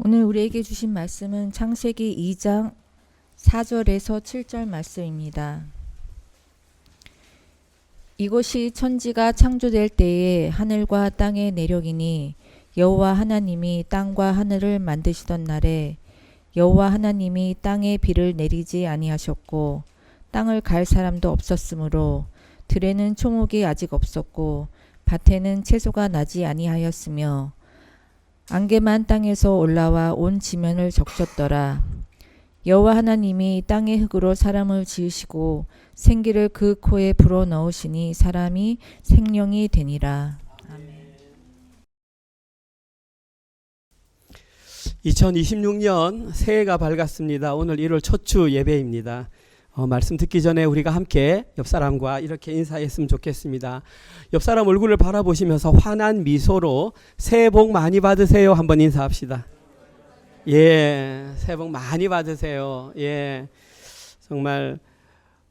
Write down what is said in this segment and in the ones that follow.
오늘 우리에게 주신 말씀은 창세기 2장 4절에서 7절 말씀입니다. 이곳이 천지가 창조될 때에 하늘과 땅의 내력이니 여호와 하나님이 땅과 하늘을 만드시던 날에 여호와 하나님이 땅에 비를 내리지 아니하셨고 땅을 갈 사람도 없었으므로 들에는 초목이 아직 없었고 밭에는 채소가 나지 아니하였으며 안개만 땅에서 올라와 온 지면을 적셨더라. 여호와 하나님이 땅의 흙으로 사람을 지으시고 생기를 그 코에 불어 넣으시니 사람이 생명이 되니라. 아멘. 2026년 새해가 밝았습니다. 오늘 1월 첫 주 예배입니다. 말씀 듣기 전에 우리가 함께 옆사람과 이렇게 인사했으면 좋겠습니다. 옆사람 얼굴을 바라보시면서 환한 미소로 새해 복 많이 받으세요 한번 인사합시다. 예, 새해 복 많이 받으세요. 예, 정말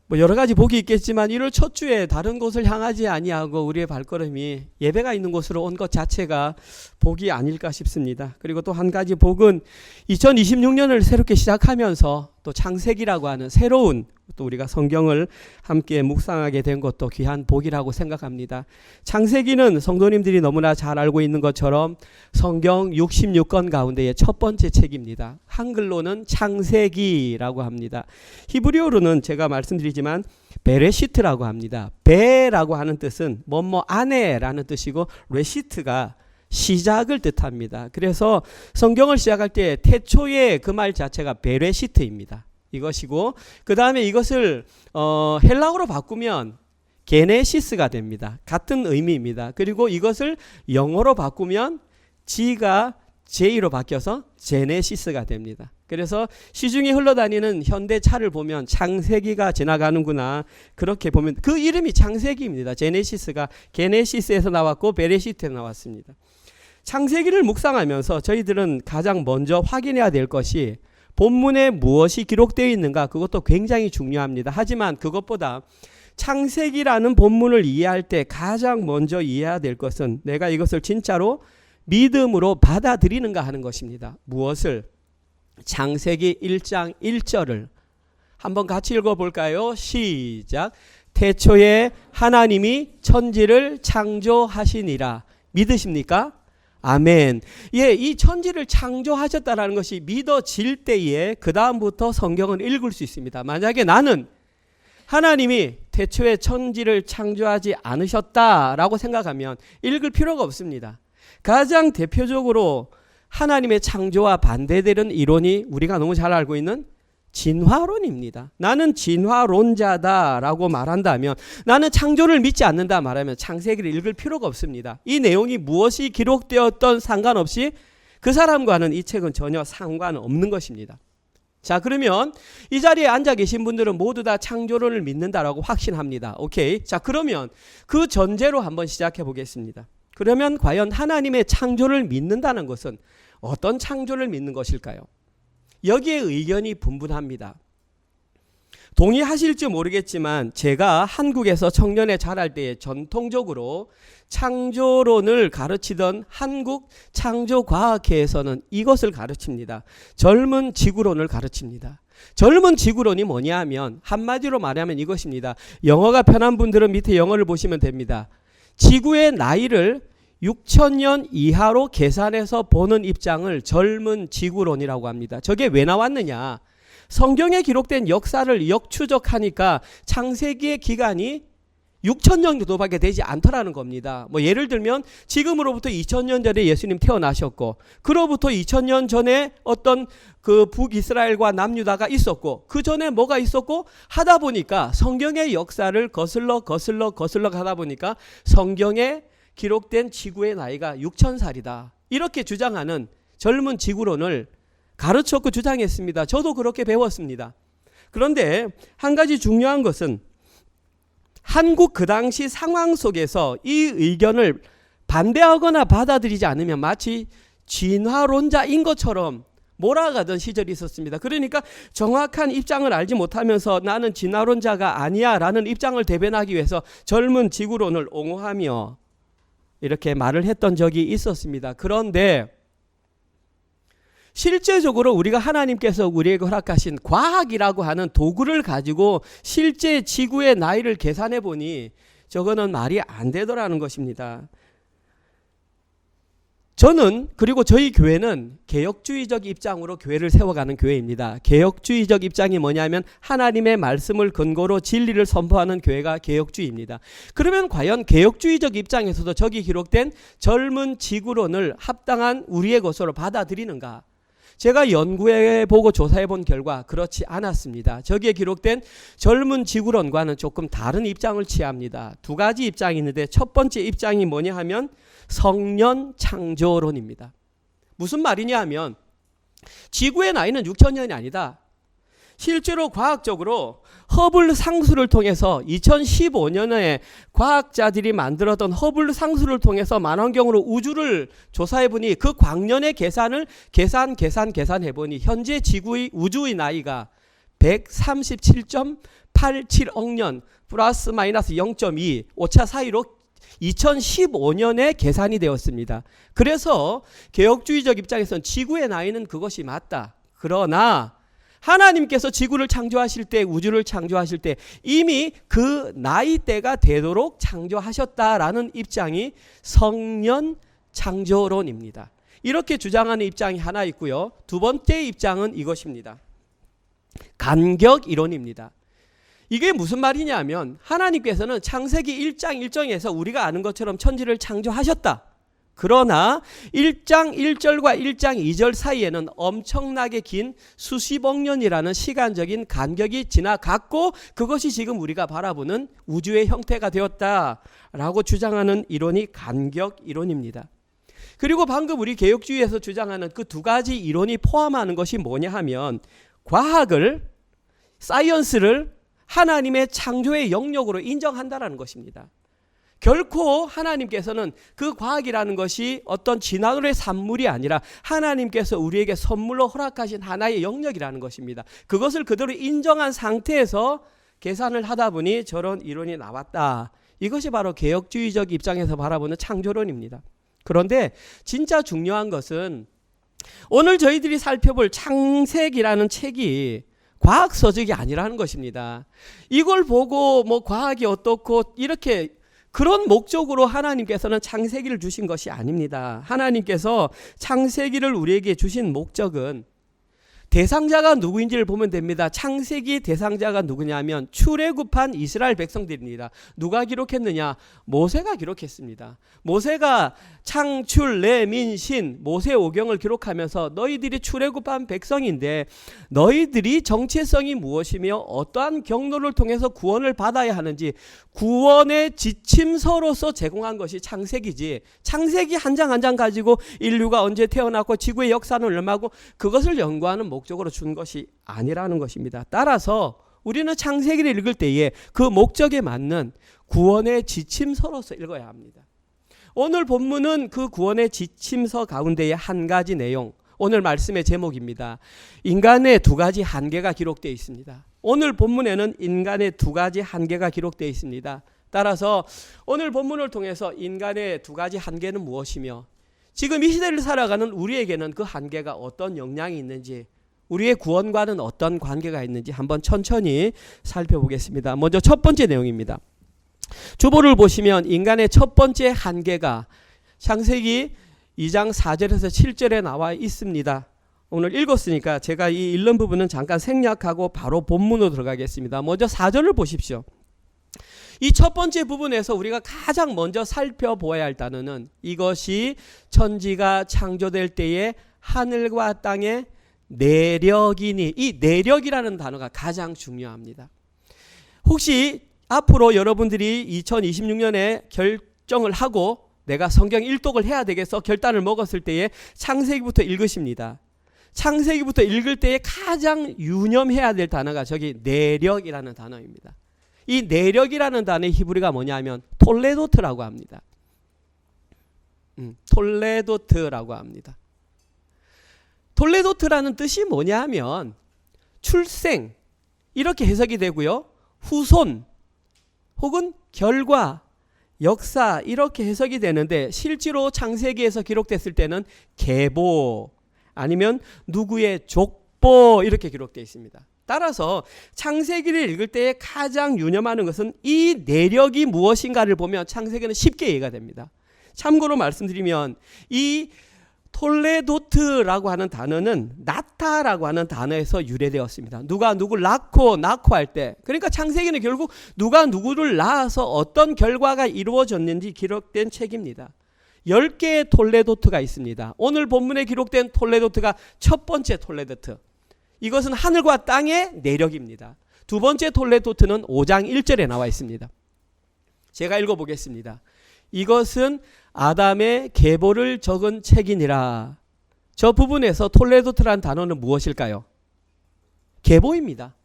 뭐 여러 가지 복이 있겠지만 1월 첫 주에 다른 곳을 향하지 아니하고 우리의 발걸음이 예배가 있는 곳으로 온 것 자체가 복이 아닐까 싶습니다. 그리고 또 한 가지 복은 2026년을 새롭게 시작하면서 또 창세기라고 하는 새로운 또 우리가 성경을 함께 묵상하게 된 것도 귀한 복이라고 생각합니다. 창세기는 성도님들이 너무나 잘 알고 있는 것처럼 성경 66권 가운데의 첫 번째 책입니다. 한글로는 창세기라고 합니다. 히브리어로는 제가 말씀드리지만 베레시트라고 합니다. 베라고 하는 뜻은 뭐뭐 안에라는 뜻이고 레시트가 시작을 뜻합니다. 그래서 성경을 시작할 때 태초의 그 말 자체가 베레시트입니다. 이것이고 그 다음에 이것을 헬라어로 바꾸면 게네시스가 됩니다. 같은 의미입니다. 그리고 이것을 영어로 바꾸면 G가 J로 바뀌어서 제네시스가 됩니다. 그래서 시중에 흘러다니는 현대차를 보면 창세기가 지나가는구나 그렇게 보면 그 이름이 창세기입니다. 제네시스가 게네시스에서 나왔고 베레시트에서 나왔습니다. 창세기를 묵상하면서 저희들은 가장 먼저 확인해야 될 것이 본문에 무엇이 기록되어 있는가, 그것도 굉장히 중요합니다. 하지만 그것보다 창세기라는 본문을 이해할 때 가장 먼저 이해해야 될 것은 내가 이것을 진짜로 믿음으로 받아들이는가 하는 것입니다. 무엇을? 창세기 1장 1절을 한번 같이 읽어볼까요? 시작. 태초에 하나님이 천지를 창조하시니라. 믿으십니까? 아멘. 예, 이 천지를 창조하셨다라는 것이 믿어질 때에 그 다음부터 성경을 읽을 수 있습니다. 만약에 나는 하나님이 태초에 천지를 창조하지 않으셨다라고 생각하면 읽을 필요가 없습니다. 가장 대표적으로 하나님의 창조와 반대되는 이론이 우리가 너무 잘 알고 있는 진화론입니다. 나는 진화론자다라고 말한다면, 나는 창조를 믿지 않는다 말하면 창세기를 읽을 필요가 없습니다. 이 내용이 무엇이 기록되었던 상관없이 그 사람과는 이 책은 전혀 상관없는 것입니다. 자, 그러면 이 자리에 앉아 계신 분들은 모두 다 창조론을 믿는다라고 확신합니다. 오케이. 자, 그러면 그 전제로 한번 시작해 보겠습니다. 그러면 과연 하나님의 창조를 믿는다는 것은 어떤 창조를 믿는 것일까요? 여기에 의견이 분분합니다. 동의하실지 모르겠지만 제가 한국에서 청년에 자랄 때 전통적으로 창조론을 가르치던 한국 창조과학회에서는 이것을 가르칩니다. 젊은 지구론을 가르칩니다. 젊은 지구론이 뭐냐 하면 한마디로 말하면 이것입니다. 영어가 편한 분들은 밑에 영어를 보시면 됩니다. 지구의 나이를 6,000년 이하로 계산해서 보는 입장을 젊은 지구론이라고 합니다. 저게 왜 나왔느냐? 성경에 기록된 역사를 역추적하니까 창세기의 기간이 6,000년 정도밖에 되지 않더라는 겁니다. 뭐 예를 들면 지금으로부터 2,000년 전에 예수님 태어나셨고, 그로부터 2,000년 전에 어떤 그 북이스라엘과 남유다가 있었고, 그 전에 뭐가 있었고 하다 보니까 성경의 역사를 거슬러 가다 보니까 성경에 기록된 지구의 나이가 6,000살이다. 이렇게 주장하는 젊은 지구론을 가르쳤고 주장했습니다. 저도 그렇게 배웠습니다. 그런데 한 가지 중요한 것은 한국 그 당시 상황 속에서 이 의견을 반대하거나 받아들이지 않으면 마치 진화론자인 것처럼 몰아가던 시절이 있었습니다. 그러니까 정확한 입장을 알지 못하면서 나는 진화론자가 아니야 라는 입장을 대변하기 위해서 젊은 지구론을 옹호하며 이렇게 말을 했던 적이 있었습니다. 그런데 실제적으로 우리가 하나님께서 우리에게 허락하신 과학이라고 하는 도구를 가지고 실제 지구의 나이를 계산해 보니 저거는 말이 안 되더라는 것입니다. 저는 그리고 저희 교회는 개혁주의적 입장으로 교회를 세워가는 교회입니다. 개혁주의적 입장이 뭐냐면 하나님의 말씀을 근거로 진리를 선포하는 교회가 개혁주의입니다. 그러면 과연 개혁주의적 입장에서도 저기 기록된 젊은 지구론을 합당한 우리의 것으로 받아들이는가? 제가 연구해보고 조사해본 결과 그렇지 않았습니다. 저기에 기록된 젊은 지구론과는 조금 다른 입장을 취합니다. 두 가지 입장이 있는데 첫 번째 입장이 뭐냐 하면 성년 창조론입니다. 무슨 말이냐 하면 지구의 나이는 6천년이 아니다. 실제로 과학적으로 허블 상수를 통해서 2015년에 과학자들이 만들었던 허블 상수를 통해서 만환경으로 우주를 조사해보니 그 광년의 계산을 계산해보니 현재 지구의 우주의 나이가 137.87억 년 플러스 마이너스 0.2 오차 사이로 2015년에 계산이 되었습니다. 그래서 개혁주의적 입장에서는 지구의 나이는 그것이 맞다. 그러나 하나님께서 지구를 창조하실 때, 우주를 창조하실 때 이미 그 나이대가 되도록 창조하셨다라는 입장이 성년 창조론입니다. 이렇게 주장하는 입장이 하나 있고요. 두 번째 입장은 이것입니다. 간격 이론입니다. 이게 무슨 말이냐면 하나님께서는 창세기 1장 1절에서 우리가 아는 것처럼 천지를 창조하셨다. 그러나 1장 1절과 1장 2절 사이에는 엄청나게 긴 수십억 년이라는 시간적인 간격이 지나갔고 그것이 지금 우리가 바라보는 우주의 형태가 되었다라고 주장하는 이론이 간격 이론입니다. 그리고 방금 우리 개혁주의에서 주장하는 그 두 가지 이론이 포함하는 것이 뭐냐 하면 과학을, 사이언스를 하나님의 창조의 영역으로 인정한다라는 것입니다. 결코 하나님께서는 그 과학이라는 것이 어떤 진화론의 산물이 아니라 하나님께서 우리에게 선물로 허락하신 하나의 영역이라는 것입니다. 그것을 그대로 인정한 상태에서 계산을 하다 보니 저런 이론이 나왔다. 이것이 바로 개혁주의적 입장에서 바라보는 창조론입니다. 그런데 진짜 중요한 것은 오늘 저희들이 살펴볼 창세기라는 책이 과학 서적이 아니라는 것입니다. 이걸 보고 뭐 과학이 어떻고 이렇게 그런 목적으로 하나님께서는 창세기를 주신 것이 아닙니다. 하나님께서 창세기를 우리에게 주신 목적은 대상자가 누구인지를 보면 됩니다. 창세기 대상자가 누구냐면 출애굽한 이스라엘 백성들입니다. 누가 기록했느냐? 모세가 기록했습니다. 모세가 창출, 레민, 신, 모세오경을 기록하면서 너희들이 출애굽한 백성인데 너희들이 정체성이 무엇이며 어떠한 경로를 통해서 구원을 받아야 하는지 구원의 지침서로서 제공한 것이 창세기지, 창세기 한 장 한 장 가지고 인류가 언제 태어났고 지구의 역사는 얼마고 그것을 연구하는 목적으로 준 것이 아니라는 것입니다. 따라서 우리는 창세기를 읽을 때에 그 목적에 맞는 구원의 지침서로서 읽어야 합니다. 오늘 본문은 그 구원의 지침서 가운데의 한 가지 내용, 오늘 말씀의 제목입니다. 인간의 두 가지 한계가 기록되어 있습니다. 오늘 본문에는 인간의 두 가지 한계가 기록되어 있습니다. 따라서 오늘 본문을 통해서 인간의 두 가지 한계는 무엇이며 지금 이 시대를 살아가는 우리에게는 그 한계가 어떤 영향이 있는지, 우리의 구원과는 어떤 관계가 있는지 한번 천천히 살펴보겠습니다. 먼저 첫 번째 내용입니다. 주보를 보시면 인간의 첫 번째 한계가 창세기 2장 4절에서 7절에 나와 있습니다. 오늘 읽었으니까 제가 이 읽는 부분은 잠깐 생략하고 바로 본문으로 들어가겠습니다. 먼저 4절을 보십시오. 이 첫 번째 부분에서 우리가 가장 먼저 살펴보아야 할 단어는 이것이 천지가 창조될 때에 하늘과 땅의 내력이니, 이 내력이라는 단어가 가장 중요합니다. 혹시 앞으로 여러분들이 2026년에 결정을 하고 내가 성경 일독을 해야 되겠어 결단을 먹었을 때에 창세기부터 읽으십니다. 창세기부터 읽을 때에 가장 유념해야 될 단어가 저기 내력이라는 단어입니다. 이 내력이라는 단어의 히브리가 뭐냐면 톨레도트라고 합니다. 톨레도트라고 합니다. 톨레도트라는 뜻이 뭐냐 하면 출생 이렇게 해석이 되고요. 후손 혹은 결과, 역사 이렇게 해석이 되는데 실제로 창세기에서 기록됐을 때는 계보 아니면 누구의 족보 이렇게 기록되어 있습니다. 따라서 창세기를 읽을 때 가장 유념하는 것은 이 내력이 무엇인가를 보면 창세기는 쉽게 이해가 됩니다. 참고로 말씀드리면 이 톨레도트라고 하는 단어는 나타라고 하는 단어에서 유래되었습니다. 누가 누구를 낳고 할 때, 그러니까 창세기는 결국 누가 누구를 낳아서 어떤 결과가 이루어졌는지 기록된 책입니다. 10개의 톨레도트가 있습니다. 오늘 본문에 기록된 톨레도트가 첫 번째 톨레도트. 이것은 하늘과 땅의 내력입니다. 두 번째 톨레도트는 5장 1절에 나와 있습니다. 제가 읽어보겠습니다. 이것은 아담의 계보를 적은 책이니라. 저 부분에서 톨레도트란 단어는 무엇일까요? 계보입니다.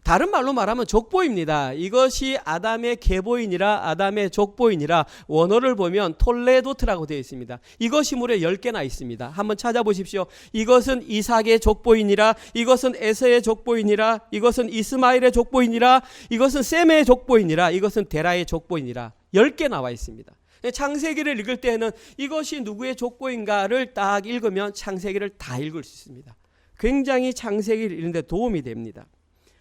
다른 말로 말하면 족보입니다. 이것이 아담의 계보이니라, 아담의 족보이니라. 원어를 보면 톨레도트라고 되어 있습니다. 이것이 무려 10개나 있습니다. 한번 찾아보십시오. 이것은 이삭의 족보이니라, 이것은 에서의 족보이니라, 이것은 이스마엘의 족보이니라, 이것은 셈의 족보이니라, 이것은 데라의 족보이니라. 10개 나와 있습니다. 창세기를 읽을 때는 이것이 누구의 족보인가를 딱 읽으면 창세기를 다 읽을 수 있습니다. 굉장히 창세기를 읽는 데 도움이 됩니다.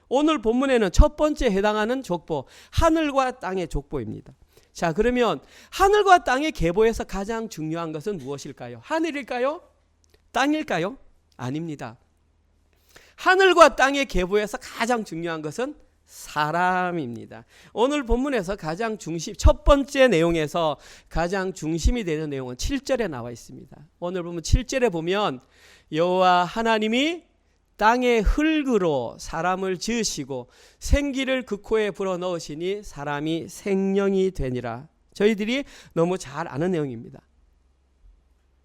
오늘 본문에는 첫 번째 해당하는 족보, 하늘과 땅의 족보입니다. 자, 그러면 하늘과 땅의 계보에서 가장 중요한 것은 무엇일까요? 하늘일까요? 땅일까요? 아닙니다. 하늘과 땅의 계보에서 가장 중요한 것은 사람입니다. 오늘 본문에서 가장 첫 번째 내용에서 가장 중심이 되는 내용은 7절에 나와 있습니다. 오늘 보면 7절에 보면 여호와 하나님이 땅의 흙으로 사람을 지으시고 생기를 그 코에 불어넣으시니 사람이 생명이 되니라. 저희들이 너무 잘 아는 내용입니다.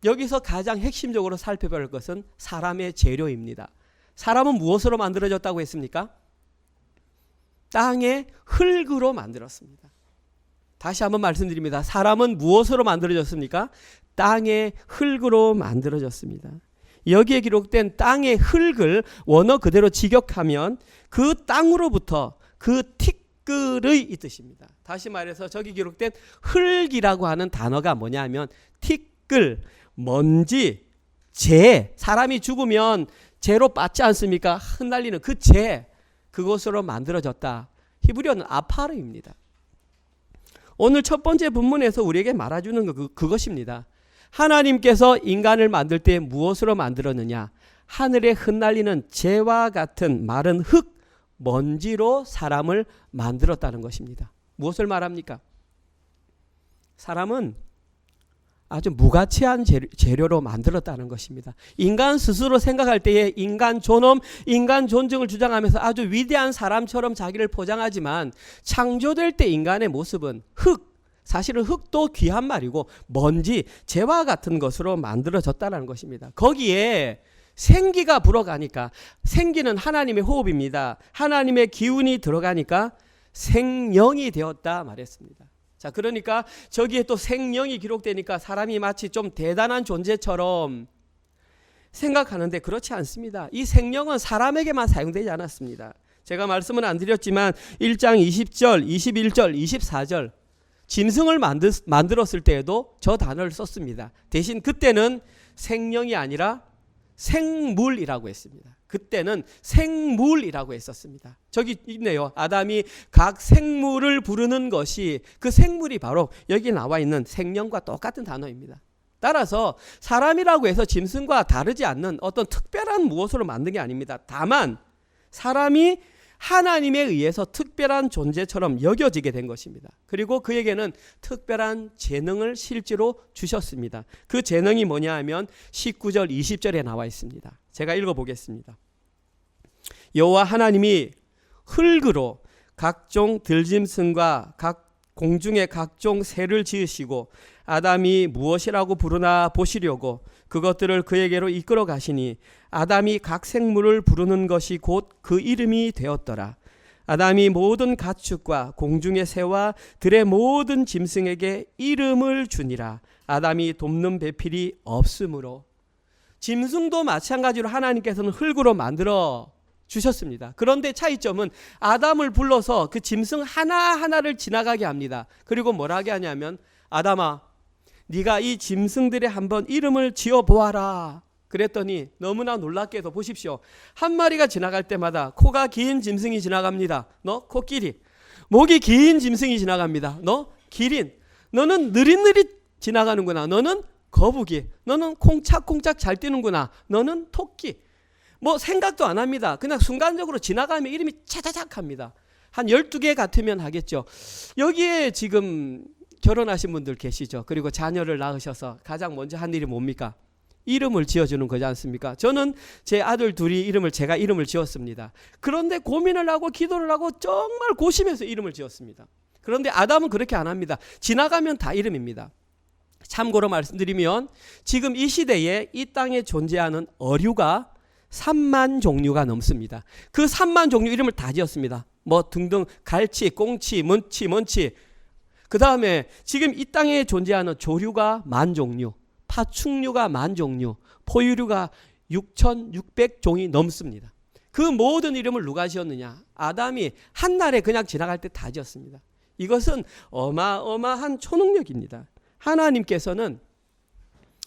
여기서 가장 핵심적으로 살펴볼 것은 사람의 재료입니다. 사람은 무엇으로 만들어졌다고 했습니까? 땅의 흙으로 만들었습니다. 다시 한번 말씀드립니다. 사람은 무엇으로 만들어졌습니까? 땅의 흙으로 만들어졌습니다. 여기에 기록된 땅의 흙을 원어 그대로 직역하면 그 땅으로부터 그 티끌의 이 뜻입니다. 다시 말해서 저기 기록된 흙이라고 하는 단어가 뭐냐면 티끌, 먼지, 재, 사람이 죽으면 재로 빠지 않습니까? 흩날리는 그 재, 그것으로 만들어졌다. 히브리어는 아파르입니다. 오늘 첫 번째 본문에서 우리에게 말해주는 그것입니다. 하나님께서 인간을 만들 때 무엇으로 만들었느냐? 하늘에 흩날리는 재와 같은 마른 흙, 먼지로 사람을 만들었다는 것입니다. 무엇을 말합니까? 사람은 아주 무가치한 재료로 만들었다는 것입니다. 인간 스스로 생각할 때에 인간 존엄, 인간 존중을 주장하면서 아주 위대한 사람처럼 자기를 포장하지만 창조될 때 인간의 모습은 흙, 사실은 흙도 귀한 말이고 먼지, 재와 같은 것으로 만들어졌다는 것입니다. 거기에 생기가 불어가니까, 생기는 하나님의 호흡입니다. 하나님의 기운이 들어가니까 생명이 되었다 말했습니다. 자, 그러니까 저기에 또 생명이 기록되니까 사람이 마치 좀 대단한 존재처럼 생각하는데 그렇지 않습니다. 이 생명은 사람에게만 사용되지 않았습니다. 제가 말씀은 안 드렸지만 1장 20절, 21절, 24절 짐승을 만들었을 때에도 저 단어를 썼습니다. 대신 그때는 생명이 아니라 생물이라고 했습니다. 그때는 생물이라고 했었습니다. 저기 있네요. 아담이 각 생물을 부르는 것이 그 생물이 바로 여기 나와 있는 생명과 똑같은 단어입니다. 따라서 사람이라고 해서 짐승과 다르지 않는 어떤 특별한 무엇으로 만든 게 아닙니다. 다만 사람이 하나님에 의해서 특별한 존재처럼 여겨지게 된 것입니다. 그리고 그에게는 특별한 재능을 실제로 주셨습니다. 그 재능이 뭐냐 하면 19절 20절에 나와 있습니다. 제가 읽어보겠습니다. 여호와 하나님이 흙으로 각종 들짐승과 각 공중의 각종 새를 지으시고 아담이 무엇이라고 부르나 보시려고 그것들을 그에게로 이끌어 가시니 아담이 각 생물을 부르는 것이 곧 그 이름이 되었더라. 아담이 모든 가축과 공중의 새와 들의 모든 짐승에게 이름을 주니라. 아담이 돕는 배필이 없으므로. 짐승도 마찬가지로 하나님께서는 흙으로 만들어 주셨습니다. 그런데 차이점은 아담을 불러서 그 짐승 하나하나를 지나가게 합니다. 그리고 뭐라 하게 하냐면 아담아, 네가 이 짐승들의 한번 이름을 지어보아라. 그랬더니 너무나 놀랍게도 보십시오. 한 마리가 지나갈 때마다 코가 긴 짐승이 지나갑니다. 너 코끼리. 목이 긴 짐승이 지나갑니다. 너 기린. 너는 느릿느릿 지나가는구나. 너는 거북이. 너는 콩착콩착 잘 뛰는구나. 너는 토끼. 뭐 생각도 안 합니다. 그냥 순간적으로 지나가면 이름이 차차착 합니다. 한 12개 같으면 하겠죠. 여기에 지금 결혼하신 분들 계시죠. 그리고 자녀를 낳으셔서 가장 먼저 한 일이 뭡니까? 이름을 지어주는 거지 않습니까? 저는 제 아들 둘이 제가 이름을 지었습니다. 그런데 고민을 하고 기도를 하고 정말 고심해서 이름을 지었습니다. 그런데 아담은 그렇게 안 합니다. 지나가면 다 이름입니다. 참고로 말씀드리면 지금 이 시대에 이 땅에 존재하는 어류가 3만 종류가 넘습니다. 그 3만 종류 이름을 다 지었습니다. 뭐 등등 갈치, 꽁치, 먼치, 그 다음에 지금 이 땅에 존재하는 조류가 10,000종류, 파충류가 10,000종류, 포유류가 6,600종이 넘습니다. 그 모든 이름을 누가 지었느냐? 아담이 한날에 그냥 지나갈 때 다 지었습니다. 이것은 어마어마한 초능력입니다. 하나님께서는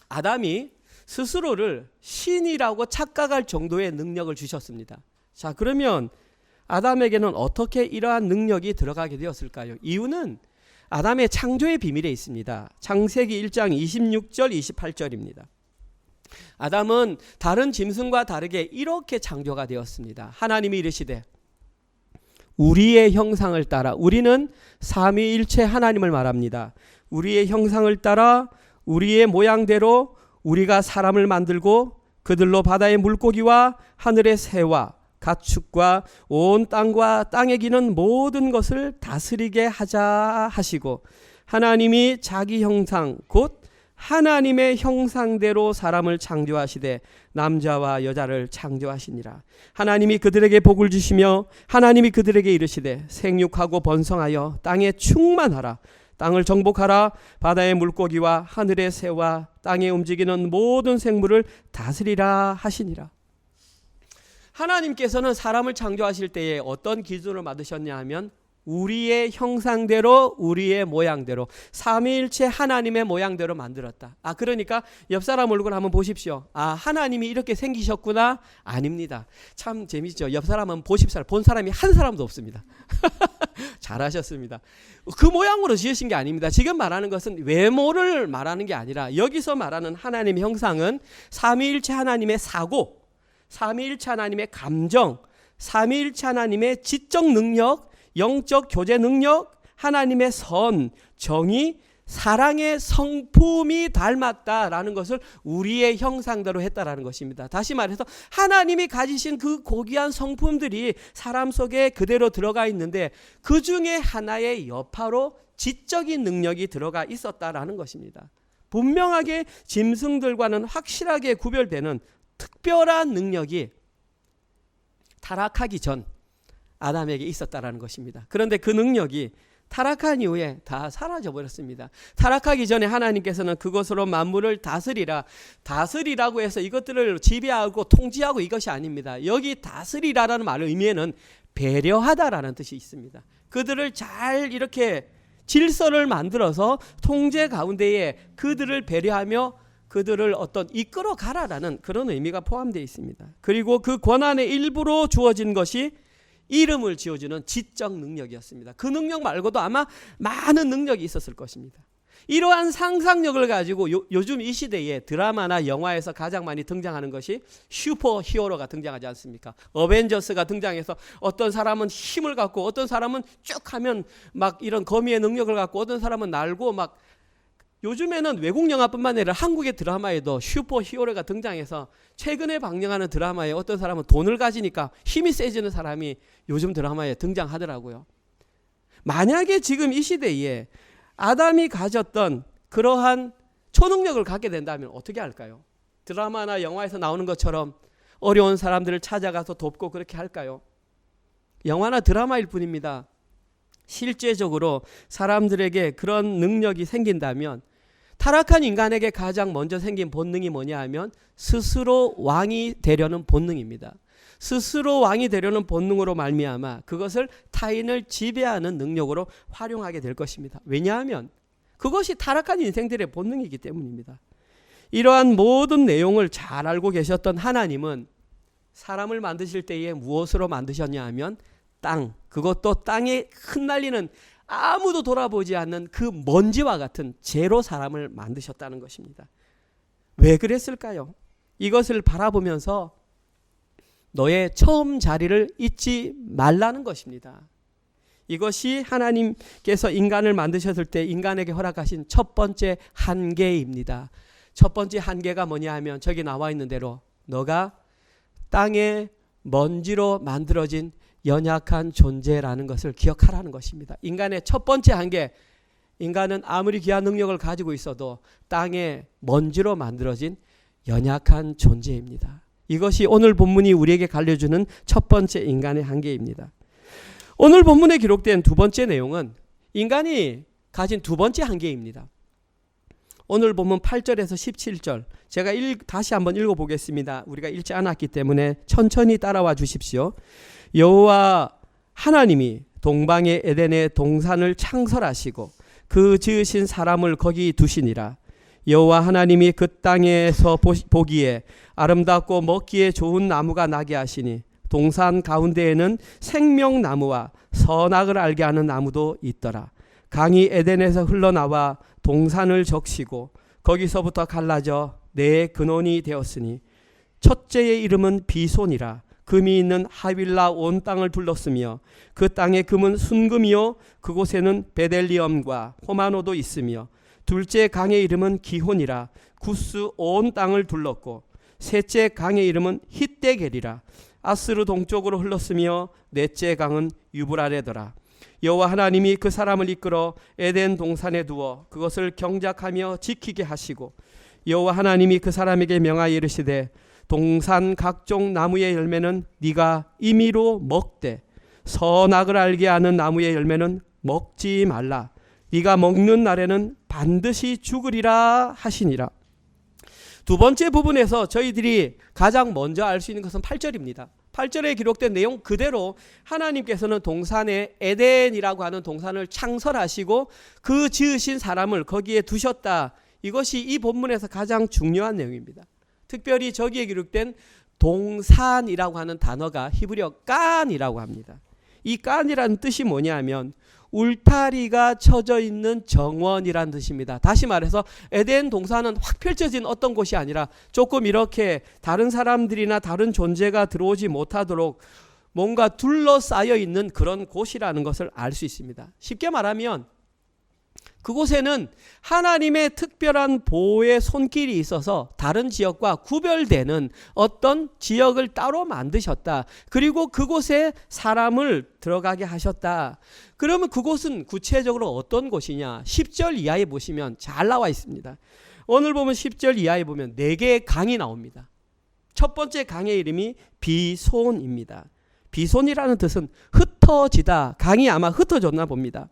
아담이 스스로를 신이라고 착각할 정도의 능력을 주셨습니다. 자, 그러면 아담에게는 어떻게 이러한 능력이 들어가게 되었을까요? 이유는 아담의 창조의 비밀에 있습니다. 창세기 1장 26절 28절입니다. 아담은 다른 짐승과 다르게 이렇게 창조가 되었습니다. 하나님이 이르시되 우리의 형상을 따라, 우리는 삼위일체 하나님을 말합니다. 우리의 형상을 따라 우리의 모양대로 우리가 사람을 만들고 그들로 바다의 물고기와 하늘의 새와 가축과 온 땅과 땅에 기는 모든 것을 다스리게 하자 하시고, 하나님이 자기 형상 곧 하나님의 형상대로 사람을 창조하시되 남자와 여자를 창조하시니라. 하나님이 그들에게 복을 주시며 하나님이 그들에게 이르시되 생육하고 번성하여 땅에 충만하라. 땅을 정복하라. 바다의 물고기와 하늘의 새와 땅에 움직이는 모든 생물을 다스리라 하시니라. 하나님께서는 사람을 창조하실 때에 어떤 기준을 만드셨냐 하면 우리의 형상대로 우리의 모양대로 삼위일체 하나님의 모양대로 만들었다. 그러니까 옆 사람 얼굴 한번 보십시오. 하나님이 이렇게 생기셨구나. 아닙니다. 참 재밌죠. 옆 사람은 본 사람이 한 사람도 없습니다. 잘하셨습니다. 그 모양으로 지으신 게 아닙니다. 지금 말하는 것은 외모를 말하는 게 아니라 여기서 말하는 하나님의 형상은 삼위일체 하나님의 사고, 삼위일체 하나님의 감정, 삼위일체 하나님의 지적 능력, 영적 교제 능력, 하나님의 선, 정의, 사랑의 성품이 닮았다라는 것을 우리의 형상대로 했다라는 것입니다. 다시 말해서 하나님이 가지신 그 고귀한 성품들이 사람 속에 그대로 들어가 있는데 그 중에 하나의 여파로 지적인 능력이 들어가 있었다라는 것입니다. 분명하게 짐승들과는 확실하게 구별되는 특별한 능력이 타락하기 전 아담에게 있었다라는 것입니다. 그런데 그 능력이 타락한 이후에 다 사라져 버렸습니다. 타락하기 전에 하나님께서는 그것으로 만물을 다스리라고 해서 이것들을 지배하고 통치하고 이것이 아닙니다. 여기 다스리라라는 말의 의미에는 배려하다라는 뜻이 있습니다. 그들을 잘 이렇게 질서를 만들어서 통제 가운데에 그들을 배려하며 그들을 이끌어 가라라는 그런 의미가 포함되어 있습니다. 그리고 그 권한의 일부로 주어진 것이 이름을 지어주는 지적 능력이었습니다. 그 능력 말고도 아마 많은 능력이 있었을 것입니다. 이러한 상상력을 가지고 요즘 이 시대에 드라마나 영화에서 가장 많이 등장하는 것이 슈퍼 히어로가 등장하지 않습니까? 어벤져스가 등장해서 어떤 사람은 힘을 갖고 어떤 사람은 쭉 하면 막 이런 거미의 능력을 갖고 어떤 사람은 날고 막 요즘에는 외국 영화뿐만 아니라 한국의 드라마에도 슈퍼 히어로가 등장해서 최근에 방영하는 드라마에 어떤 사람은 돈을 가지니까 힘이 세지는 사람이 요즘 드라마에 등장하더라고요. 만약에 지금 이 시대에 아담이 가졌던 그러한 초능력을 갖게 된다면 어떻게 할까요? 드라마나 영화에서 나오는 것처럼 어려운 사람들을 찾아가서 돕고 그렇게 할까요? 영화나 드라마일 뿐입니다. 실제적으로 사람들에게 그런 능력이 생긴다면 타락한 인간에게 가장 먼저 생긴 본능이 뭐냐 하면 스스로 왕이 되려는 본능입니다. 스스로 왕이 되려는 본능으로 말미암아 그것을 타인을 지배하는 능력으로 활용하게 될 것입니다. 왜냐하면 그것이 타락한 인생들의 본능이기 때문입니다. 이러한 모든 내용을 잘 알고 계셨던 하나님은 사람을 만드실 때에 무엇으로 만드셨냐 하면 땅, 그것도 땅에 흩날리는 아무도 돌아보지 않는 그 먼지와 같은 재로 사람을 만드셨다는 것입니다. 왜 그랬을까요? 이것을 바라보면서 너의 처음 자리를 잊지 말라는 것입니다. 이것이 하나님께서 인간을 만드셨을 때 인간에게 허락하신 첫 번째 한계입니다. 첫 번째 한계가 뭐냐 하면 저기 나와 있는 대로 너가 땅의 먼지로 만들어진 연약한 존재라는 것을 기억하라는 것입니다. 인간의 첫 번째 한계, 인간은 아무리 귀한 능력을 가지고 있어도 땅의 먼지로 만들어진 연약한 존재입니다. 이것이 오늘 본문이 우리에게 가르쳐주는 첫 번째 인간의 한계입니다. 오늘 본문에 기록된 두 번째 내용은 인간이 가진 두 번째 한계입니다. 오늘 본문 8절에서 17절 제가 다시 한번 읽어보겠습니다. 우리가 읽지 않았기 때문에 천천히 따라와 주십시오. 여호와 하나님이 동방의 에덴의 동산을 창설하시고 그 지으신 사람을 거기 두시니라. 여호와 하나님이 그 땅에서 보기에 아름답고 먹기에 좋은 나무가 나게 하시니 동산 가운데에는 생명나무와 선악을 알게 하는 나무도 있더라. 강이 에덴에서 흘러나와 동산을 적시고 거기서부터 갈라져 네 근원이 되었으니 첫째의 이름은 비손이라. 금이 있는 하윌라 온 땅을 둘렀으며 그 땅의 금은 순금이요 그곳에는 베델리엄과 호마노도 있으며 둘째 강의 이름은 기혼이라. 구스 온 땅을 둘렀고 셋째 강의 이름은 hit데겔이라. 아스르 동쪽으로 흘렀으며 넷째 강은 유브라데더라. 여호와 하나님이 그 사람을 이끌어 에덴 동산에 두어 그것을 경작하며 지키게 하시고 여호와 하나님이 그 사람에게 명하여 이르시되 동산 각종 나무의 열매는 네가 임의로 먹되 선악을 알게 하는 나무의 열매는 먹지 말라. 네가 먹는 날에는 반드시 죽으리라 하시니라. 두 번째 부분에서 저희들이 가장 먼저 알 수 있는 것은 8절입니다. 8절에 기록된 내용 그대로 하나님께서는 동산에 에덴이라고 하는 동산을 창설하시고 그 지으신 사람을 거기에 두셨다. 이것이 이 본문에서 가장 중요한 내용입니다. 특별히 저기에 기록된 동산이라고 하는 단어가 히브리어 깐이라고 합니다. 이 깐이라는 뜻이 뭐냐 하면 울타리가 쳐져 있는 정원이라는 뜻입니다. 다시 말해서 에덴 동산은 확 펼쳐진 어떤 곳이 아니라 조금 이렇게 다른 사람들이나 다른 존재가 들어오지 못하도록 뭔가 둘러싸여 있는 그런 곳이라는 것을 알 수 있습니다. 쉽게 말하면 그곳에는 하나님의 특별한 보호의 손길이 있어서 다른 지역과 구별되는 어떤 지역을 따로 만드셨다. 그리고 그곳에 사람을 들어가게 하셨다. 그러면 그곳은 구체적으로 어떤 곳이냐? 10절 이하에 보시면 잘 나와 있습니다. 오늘 보면 10절 이하에 보면 4개의 강이 나옵니다. 첫 번째 강의 이름이 비손입니다. 비손이라는 뜻은 흩어지다. 강이 아마 흩어졌나 봅니다.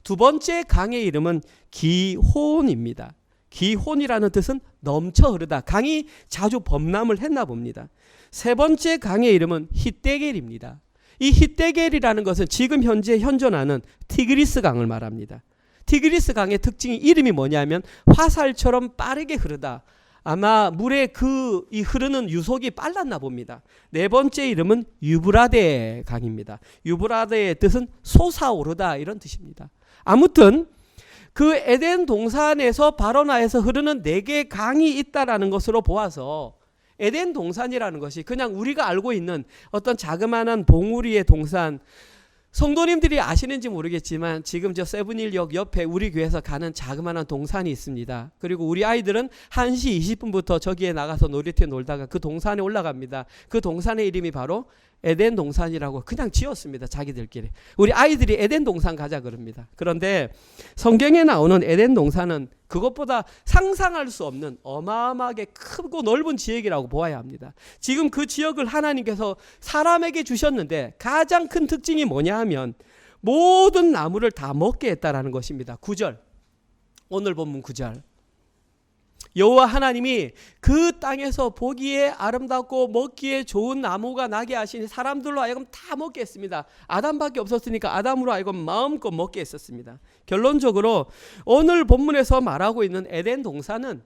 두 번째 강의 이름은 기혼입니다. 기혼이라는 뜻은 넘쳐 흐르다. 강이 자주 범람을 했나 봅니다. 세 번째 강의 이름은 hit데겔입니다. 이 hit데겔이라는 것은 지금 현재 현존하는 티그리스 강을 말합니다. 티그리스 강의 특징이 이름이 뭐냐면 화살처럼 빠르게 흐르다. 아마 물에 이 흐르는 유속이 빨랐나 봅니다. 네 번째 이름은 유브라데 강입니다. 유브라데의 뜻은 솟아오르다 이런 뜻입니다. 아무튼 그 에덴 동산에서 발원하여서 흐르는 4개의 강이 있다라는 것으로 보아서 에덴 동산이라는 것이 그냥 우리가 알고 있는 어떤 자그마한 봉우리의 동산, 성도님들이 아시는지 모르겠지만 지금 저 세븐힐역 옆에 우리 교회에서 가는 자그마한 동산이 있습니다. 그리고 우리 아이들은 1시 20분부터 저기에 나가서 놀이터에 놀다가 그 동산에 올라갑니다. 그 동산의 이름이 바로 에덴 동산이라고 그냥 지었습니다. 자기들끼리. 우리 아이들이 에덴 동산 가자 그럽니다. 그런데 성경에 나오는 에덴 동산은 그것보다 상상할 수 없는 어마어마하게 크고 넓은 지역이라고 보아야 합니다. 지금 그 지역을 하나님께서 사람에게 주셨는데 가장 큰 특징이 뭐냐 하면 모든 나무를 다 먹게 했다라는 것입니다. 9절. 오늘 본문 9절. 여호와 하나님이 그 땅에서 보기에 아름답고 먹기에 좋은 나무가 나게 하시니 사람들로 하여금 다 먹게 했습니다. 아담밖에 없었으니까 아담으로 하여금 마음껏 먹게 했었습니다. 결론적으로 오늘 본문에서 말하고 있는 에덴 동산은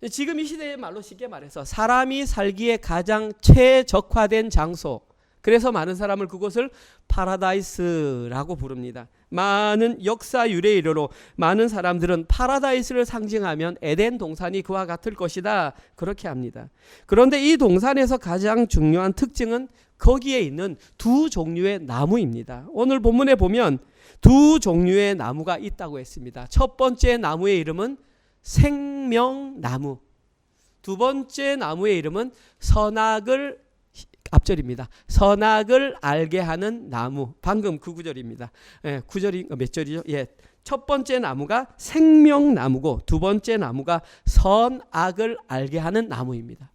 지금 이 시대의 말로 쉽게 말해서 사람이 살기에 가장 최적화된 장소. 그래서 많은 사람을 그곳을 파라다이스라고 부릅니다. 많은 역사 유래이르로 많은 사람들은 파라다이스를 상징하면 에덴 동산이 그와 같을 것이다 그렇게 합니다. 그런데 이 동산에서 가장 중요한 특징은 거기에 있는 두 종류의 나무입니다. 오늘 본문에 보면 두 종류의 나무가 있다고 했습니다. 첫 번째 나무의 이름은 생명나무, 두 번째 나무의 이름은 선악을 앞절입니다. 선악을 알게 하는 나무. 방금 그 구절입니다. 구절이 몇 절이죠? 첫 번째 나무가 생명나무고 두 번째 나무가 선악을 알게 하는 나무입니다.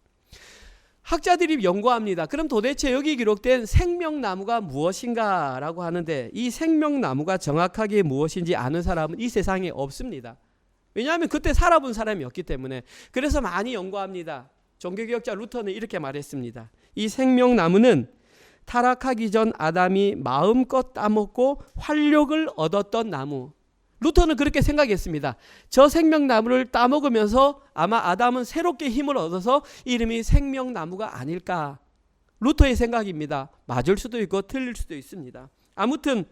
학자들이 연구합니다. 그럼 도대체 여기 기록된 생명나무가 무엇인가라고 하는데 이 생명나무가 정확하게 무엇인지 아는 사람은 이 세상에 없습니다. 왜냐하면 그때 살아본 사람이 없기 때문에. 그래서 많이 연구합니다. 종교개혁자 루터는 이렇게 말했습니다. 이 생명나무는 타락하기 전 아담이 마음껏 따먹고 활력을 얻었던 나무. 루터는 그렇게 생각했습니다. 저 생명나무를 따먹으면서 아마 아담은 새롭게 힘을 얻어서 이름이 생명나무가 아닐까. 루터의 생각입니다. 맞을 수도 있고 틀릴 수도 있습니다. 아무튼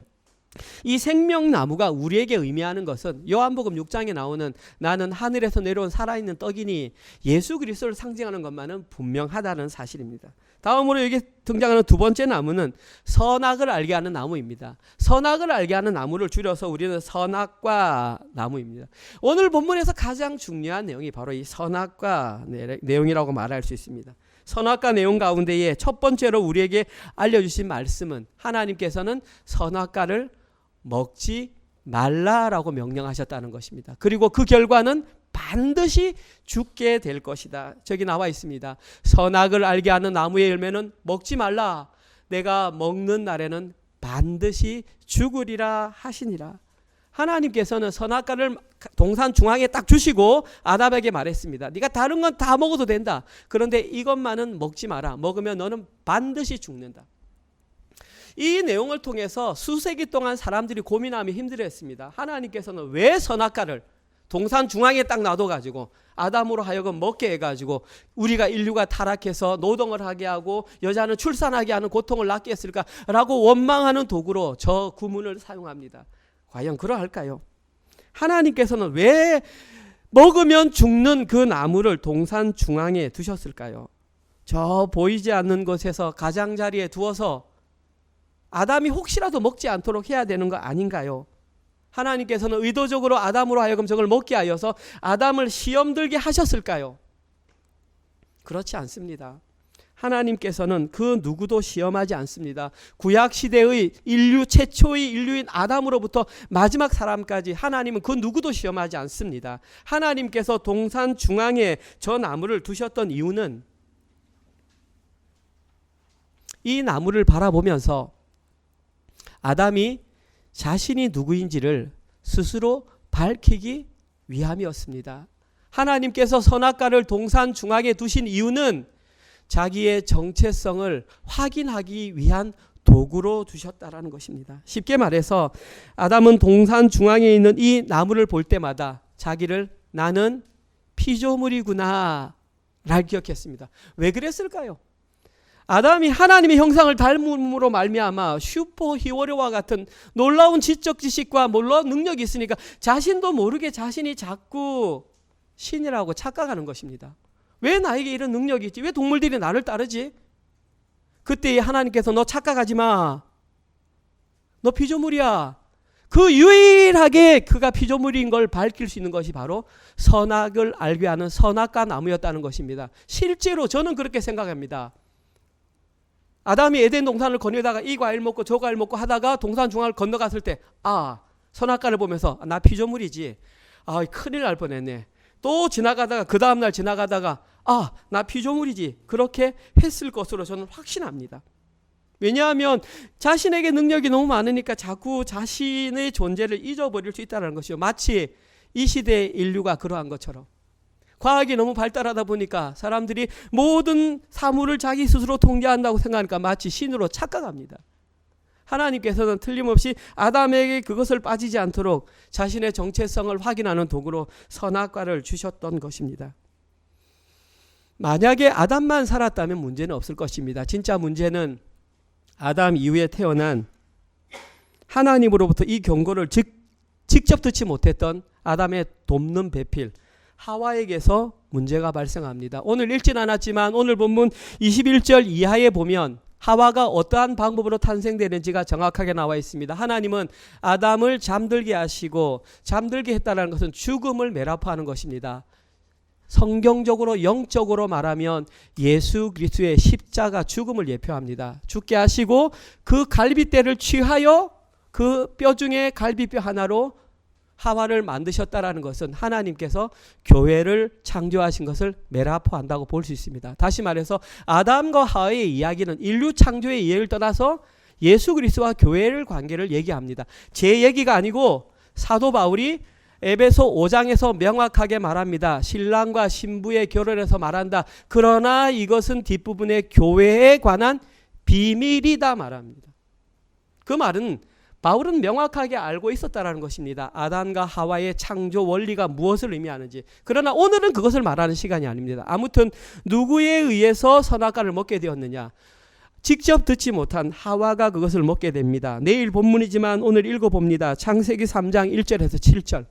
이 생명나무가 우리에게 의미하는 것은 요한복음 6장에 나오는 나는 하늘에서 내려온 살아있는 떡이니 예수 그리스도를 상징하는 것만은 분명하다는 사실입니다. 다음으로 여기 등장하는 두 번째 나무는 선악을 알게 하는 나무입니다. 선악을 알게 하는 나무를 줄여서 우리는 선악과 나무입니다. 오늘 본문에서 가장 중요한 내용이 바로 이 선악과 내용이라고 말할 수 있습니다. 선악과 내용 가운데에 첫 번째로 우리에게 알려주신 말씀은 하나님께서는 선악과를 먹지 말라라고 명령하셨다는 것입니다. 그리고 그 결과는 반드시 죽게 될 것이다. 저기 나와 있습니다. 선악을 알게 하는 나무의 열매는 먹지 말라. 내가 먹는 날에는 반드시 죽으리라 하시니라. 하나님께서는 선악과를 동산 중앙에 딱 주시고 아담에게 말했습니다. 네가 다른 건 다 먹어도 된다. 그런데 이것만은 먹지 마라. 먹으면 너는 반드시 죽는다. 이 내용을 통해서 수세기 동안 사람들이 고민하며 힘들어했습니다. 하나님께서는 왜 선악과를 동산 중앙에 딱 놔둬가지고 아담으로 하여금 먹게 해가지고 우리가 인류가 타락해서 노동을 하게 하고 여자는 출산하게 하는 고통을 낳게 했을까라고 원망하는 도구로 저 구문을 사용합니다. 과연 그러할까요? 하나님께서는 왜 먹으면 죽는 그 나무를 동산 중앙에 두셨을까요? 저 보이지 않는 곳에서 가장자리에 두어서 아담이 혹시라도 먹지 않도록 해야 되는 거 아닌가요? 하나님께서는 의도적으로 아담으로 하여금 저걸 먹게 하여서 아담을 시험 들게 하셨을까요? 그렇지 않습니다. 하나님께서는 그 누구도 시험하지 않습니다. 구약시대의 인류 최초의 인류인 아담으로부터 마지막 사람까지 하나님은 그 누구도 시험하지 않습니다. 하나님께서 동산 중앙에 저 나무를 두셨던 이유는 이 나무를 바라보면서 아담이 자신이 누구인지를 스스로 밝히기 위함이었습니다. 하나님께서 선악과를 동산 중앙에 두신 이유는 자기의 정체성을 확인하기 위한 도구로 두셨다라는 것입니다. 쉽게 말해서 아담은 동산 중앙에 있는 이 나무를 볼 때마다 자기를 나는 피조물이구나 를 기억했습니다. 왜 그랬을까요? 아담이 하나님의 형상을 닮음으로 말미암아 슈퍼히어로와 같은 놀라운 지적 지식과 놀라운 능력이 있으니까 자신도 모르게 자신이 자꾸 신이라고 착각하는 것입니다. 왜 나에게 이런 능력이 있지? 왜 동물들이 나를 따르지? 그때 하나님께서 너 착각하지 마. 너 피조물이야. 그 유일하게 그가 피조물인 걸 밝힐 수 있는 것이 바로 선악을 알게 하는 선악과 나무였다는 것입니다. 실제로 저는 그렇게 생각합니다. 아담이 에덴 동산을 거닐다가 이 과일 먹고 저 과일 먹고 하다가 동산 중앙을 건너갔을 때 선악과를 보면서 나 피조물이지. 큰일 날 뻔했네. 또 지나가다가 그 다음날 지나가다가 나 피조물이지. 그렇게 했을 것으로 저는 확신합니다. 왜냐하면 자신에게 능력이 너무 많으니까 자꾸 자신의 존재를 잊어버릴 수 있다는 것이요. 마치 이 시대의 인류가 그러한 것처럼. 과학이 너무 발달하다 보니까 사람들이 모든 사물을 자기 스스로 통제한다고 생각하니까 마치 신으로 착각합니다. 하나님께서는 틀림없이 아담에게 그것을 빠지지 않도록 자신의 정체성을 확인하는 도구로 선악과를 주셨던 것입니다. 만약에 아담만 살았다면 문제는 없을 것입니다. 진짜 문제는 아담 이후에 태어난 하나님으로부터 이 경고를 직접 듣지 못했던 아담의 돕는 배필 하와에게서 문제가 발생합니다. 오늘 읽진 않았지만 오늘 본문 21절 이하에 보면 하와가 어떠한 방법으로 탄생되는지가 정확하게 나와 있습니다. 하나님은 아담을 잠들게 하시고 잠들게 했다는 것은 죽음을 매라파하는 것입니다. 성경적으로 영적으로 말하면 예수 그리스도의 십자가 죽음을 예표합니다. 죽게 하시고 그 갈빗대를 취하여 그 뼈 중에 갈빗뼈 하나로 하와를 만드셨다라는 것은 하나님께서 교회를 창조하신 것을 메라포한다고 볼 수 있습니다. 다시 말해서 아담과 하와의 이야기는 인류 창조의 이해를 떠나서 예수 그리스도와 교회를 관계를 얘기합니다. 제 얘기가 아니고 사도 바울이 에베소 5장에서 명확하게 말합니다. 신랑과 신부의 결혼에서 말한다. 그러나 이것은 뒷부분에 교회에 관한 비밀이다 말합니다. 그 말은 바울은 명확하게 알고 있었다라는 것입니다. 아담과 하와의 창조 원리가 무엇을 의미하는지. 그러나 오늘은 그것을 말하는 시간이 아닙니다. 아무튼 누구에 의해서 선악과를 먹게 되었느냐. 직접 듣지 못한 하와가 그것을 먹게 됩니다. 내일 본문이지만 오늘 읽어봅니다. 창세기 3장 1절에서 7절.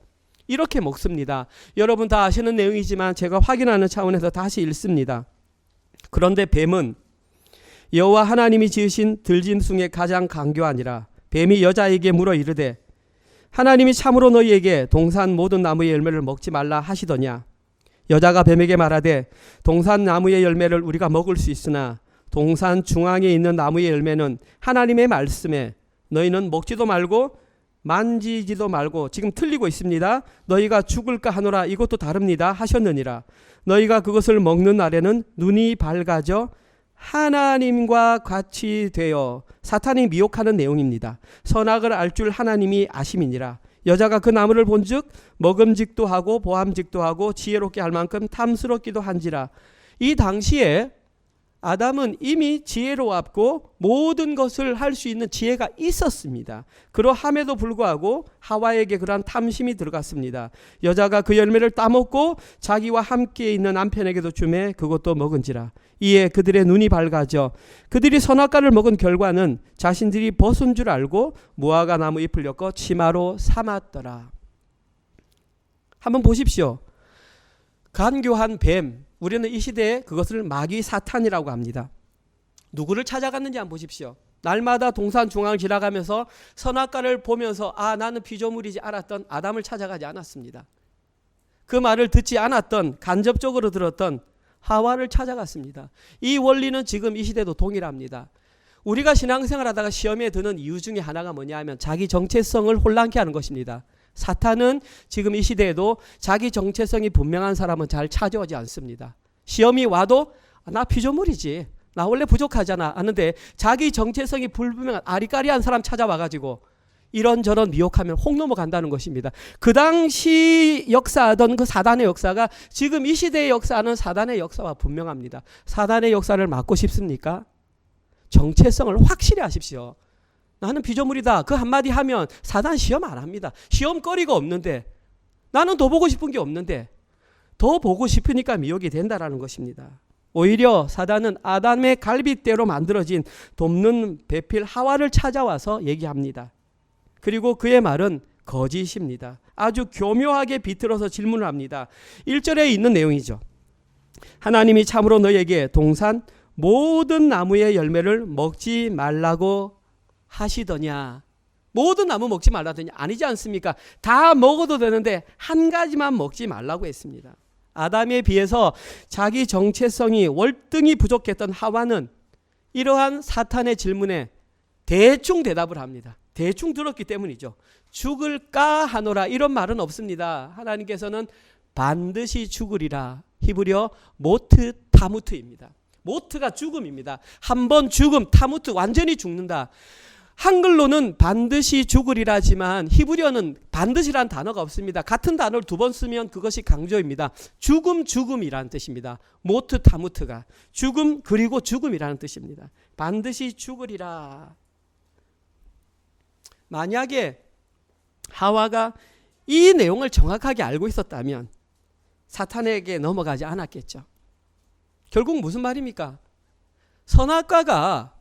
이렇게 먹습니다. 여러분 다 아시는 내용이지만 제가 확인하는 차원에서 다시 읽습니다. 그런데 뱀은 여호와 하나님이 지으신 들짐승에 가장 강교하니라. 뱀이 여자에게 물어 이르되 하나님이 참으로 너희에게 동산 모든 나무의 열매를 먹지 말라 하시더냐. 여자가 뱀에게 말하되 동산 나무의 열매를 우리가 먹을 수 있으나 동산 중앙에 있는 나무의 열매는 하나님의 말씀에 너희는 먹지도 말고 만지지도 말고, 지금 틀리고 있습니다. 너희가 죽을까 하노라. 이것도 다릅니다. 하셨느니라. 너희가 그것을 먹는 날에는 눈이 밝아져 하나님과 같이 되어, 사탄이 미혹하는 내용입니다. 선악을 알 줄 하나님이 아심이니라. 여자가 그 나무를 본즉 먹음직도 하고 보암직도 하고 지혜롭게 할 만큼 탐스럽기도 한지라. 이 당시에 아담은 이미 지혜로웠고 모든 것을 할 수 있는 지혜가 있었습니다. 그러함에도 불구하고 하와에게 그러한 탐심이 들어갔습니다. 여자가 그 열매를 따먹고 자기와 함께 있는 남편에게도 주매 그것도 먹은지라. 이에 그들의 눈이 밝아져 그들이 선악과를 먹은 결과는 자신들이 벗은 줄 알고 무화과 나무 잎을 엮어 치마로 삼았더라. 한번 보십시오. 간교한 뱀, 우리는 이 시대에 그것을 마귀 사탄이라고 합니다. 누구를 찾아갔는지 한번 보십시오. 날마다 동산 중앙을 지나가면서 선악과를 보면서 나는 피조물이지 알았던 아담을 찾아가지 않았습니다. 그 말을 듣지 않았던, 간접적으로 들었던 하와를 찾아갔습니다. 이 원리는 지금 이 시대도 동일합니다. 우리가 신앙생활 하다가 시험에 드는 이유 중에 하나가 뭐냐 하면 자기 정체성을 혼란케 하는 것입니다. 사탄은 지금 이 시대에도 자기 정체성이 분명한 사람은 잘 찾아오지 않습니다. 시험이 와도 나 피조물이지, 나 원래 부족하잖아 하는데 자기 정체성이 불분명한 아리까리한 사람 찾아와가지고 이런저런 미혹하면 혹 넘어간다는 것입니다. 그 당시 역사하던 그 사단의 역사가 지금 이 시대의 역사하는 사단의 역사와 분명합니다. 사단의 역사를 막고 싶습니까? 정체성을 확실히 하십시오. 나는 피조물이다. 그 한마디 하면 사단 시험 안 합니다. 시험거리가 없는데, 나는 더 보고 싶은 게 없는데 더 보고 싶으니까 미혹이 된다라는 것입니다. 오히려 사단은 아담의 갈빗대로 만들어진 돕는 배필 하와를 찾아와서 얘기합니다. 그리고 그의 말은 거짓입니다. 아주 교묘하게 비틀어서 질문을 합니다. 1절에 있는 내용이죠. 하나님이 참으로 너희에게 동산 모든 나무의 열매를 먹지 말라고 하시더냐. 모든 나무 먹지 말라더냐. 아니지 않습니까? 다 먹어도 되는데 한 가지만 먹지 말라고 했습니다. 아담에 비해서 자기 정체성이 월등히 부족했던 하와는 이러한 사탄의 질문에 대충 대답을 합니다. 대충 들었기 때문이죠. 죽을까 하노라 이런 말은 없습니다. 하나님께서는 반드시 죽으리라. 히브리어 모트 타무트입니다. 모트가 죽음입니다. 한번 죽음, 타무트 완전히 죽는다. 한글로는 반드시 죽으리라지만 히브리어는 반드시란 단어가 없습니다. 같은 단어를 두 번 쓰면 그것이 강조입니다. 죽음이라는 뜻입니다. 모트 타무트가 죽음 그리고 죽음이라는 뜻입니다. 반드시 죽으리라. 만약에 하와가 이 내용을 정확하게 알고 있었다면 사탄에게 넘어가지 않았겠죠. 결국 무슨 말입니까? 선악과가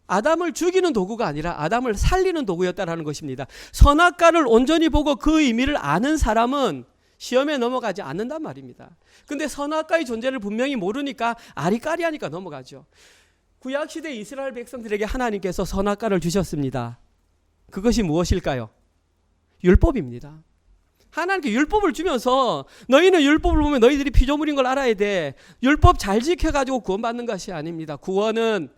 아담을 죽이는 도구가 아니라 아담을 살리는 도구였다라는 것입니다. 선악과를 온전히 보고 그 의미를 아는 사람은 시험에 넘어가지 않는단 말입니다. 근데 선악과의 존재를 분명히 모르니까 아리까리하니까 넘어가죠. 구약시대 이스라엘 백성들에게 하나님께서 선악과를 주셨습니다. 그것이 무엇일까요? 율법입니다. 하나님께 율법을 주면서 너희는 율법을 보면 너희들이 피조물인 걸 알아야 돼. 율법 잘 지켜가지고 구원받는 것이 아닙니다. 구원은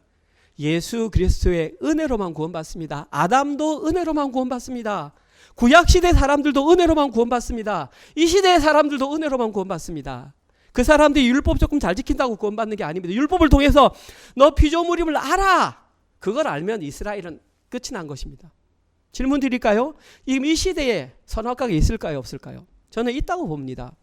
예수 그리스도의 은혜로만 구원받습니다. 아담도 은혜로만 구원받습니다. 구약시대 사람들도 은혜로만 구원받습니다. 이 시대의 사람들도 은혜로만 구원받습니다. 그 사람들이 율법 조금 잘 지킨다고 구원받는 게 아닙니다. 율법을 통해서 너 피조물임을 알아. 그걸 알면 이스라엘은 끝이 난 것입니다. 질문 드릴까요? 이 시대에 선악과가 있을까요? 없을까요? 저는 있다고 봅니다.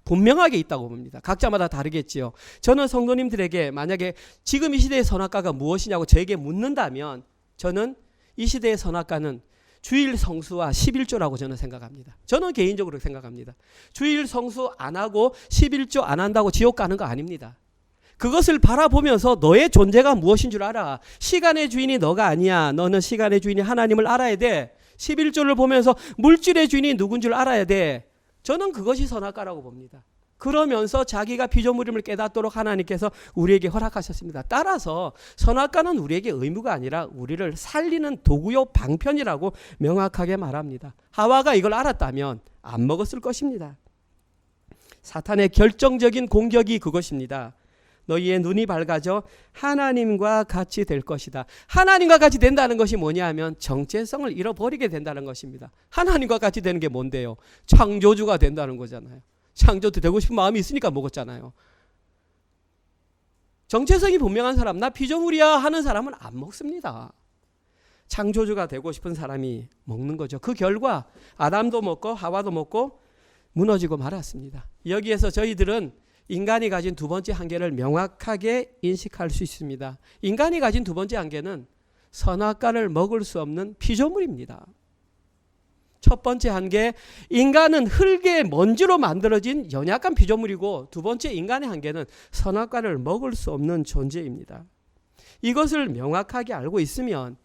분명하게 있다고 봅니다. 각자마다 다르겠지요. 저는 성도님들에게 만약에 지금 이 시대의 선악과가 무엇이냐고 저에게 묻는다면 저는 이 시대의 선악과는 주일 성수와 11조라고 저는 생각합니다. 저는 개인적으로 생각합니다. 주일 성수 안 하고 11조 안 한다고 지옥 가는 거 아닙니다. 그것을 바라보면서 너의 존재가 무엇인 줄 알아. 시간의 주인이 너가 아니야. 너는 시간의 주인이 하나님을 알아야 돼. 11조를 보면서 물질의 주인이 누군 줄 알아야 돼. 저는 그것이 선악과라고 봅니다. 그러면서 자기가 피조물임을 깨닫도록 하나님께서 우리에게 허락하셨습니다. 따라서 선악과는 우리에게 의무가 아니라 우리를 살리는 도구요 방편이라고 명확하게 말합니다. 하와가 이걸 알았다면 안 먹었을 것입니다. 사탄의 결정적인 공격이 그것입니다. 너희의 눈이 밝아져 하나님과 같이 될 것이다. 하나님과 같이 된다는 것이 뭐냐 하면 정체성을 잃어버리게 된다는 것입니다. 하나님과 같이 되는 게 뭔데요? 창조주가 된다는 거잖아요. 창조주 되고 싶은 마음이 있으니까 먹었잖아요. 정체성이 분명한 사람, 나 피조물이야 하는 사람은 안 먹습니다. 창조주가 되고 싶은 사람이 먹는 거죠. 그 결과 아담도 먹고 하와도 먹고 무너지고 말았습니다. 여기에서 저희들은 인간이 가진 두 번째 한계를 명확하게 인식할 수 있습니다. 인간이 가진 두 번째 한계는 선악과를 먹을 수 없는 피조물입니다. 첫 번째 한계, 인간은 흙의 먼지로 만들어진 연약한 피조물이고, 두 번째 인간의 한계는 선악과를 먹을 수 없는 존재입니다. 이것을 명확하게 알고 있으면